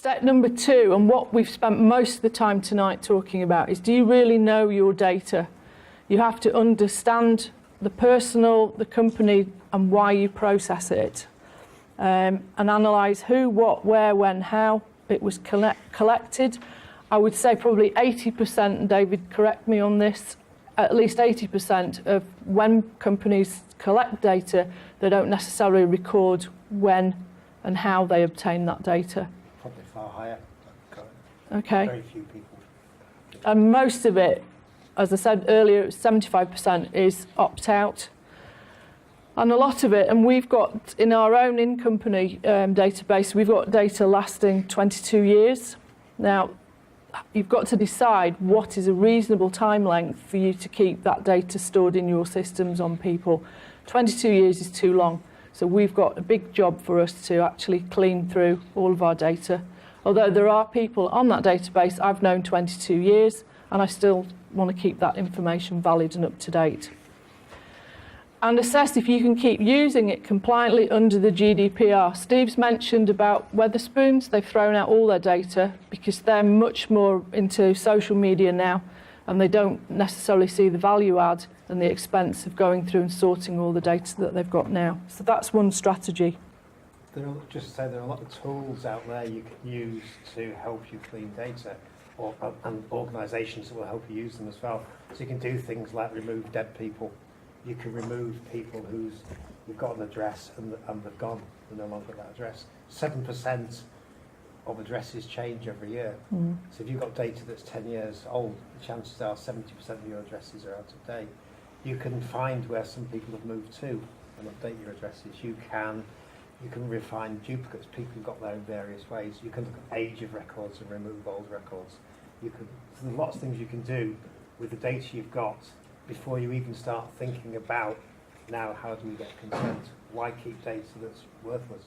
Step number 2, and what we've spent most of the time tonight talking about, is do you really know your data? You have to understand the personal, the company, and why you process it, and analyse who, what, where, when, how it was collected. I would say probably 80%, and David, correct me on this, at least 80% of when companies collect data, they don't necessarily record when and how they obtain that data. Probably far higher. Okay. Very few people. And most of it, as I said earlier, 75% is opt-out. And a lot of it, and we've got in our own in-company database, we've got data lasting 22 years. Now, you've got to decide what is a reasonable time length for you to keep that data stored in your systems on people. 22 years is too long. So we've got a big job for us to actually clean through all of our data. Although there are people on that database I've known 22 years, and I still want to keep that information valid and up to date. And assess if you can keep using it compliantly under the GDPR. Steve's mentioned about Wetherspoons. They've thrown out all their data because they're much more into social media now, and they don't necessarily see the value add and the expense of going through and sorting all the data that they've got now. So that's one strategy. Just to say, there are a lot of tools out there you can use to help you clean data, and organisations that will help you use them as well. So you can do things like remove dead people. You can remove people you've got an address and they've gone, they're no longer at that address. 7% of addresses change every year. So if you've got data that's 10 years old, the chances are 70% of your addresses are out of date. You can find where some people have moved to and update your addresses. You can refine duplicates. People have got there in various ways. You can look at age of records and remove old records. So there's lots of things you can do with the data you've got before you even start thinking about, now how do we get consent? Why keep data that's worthless?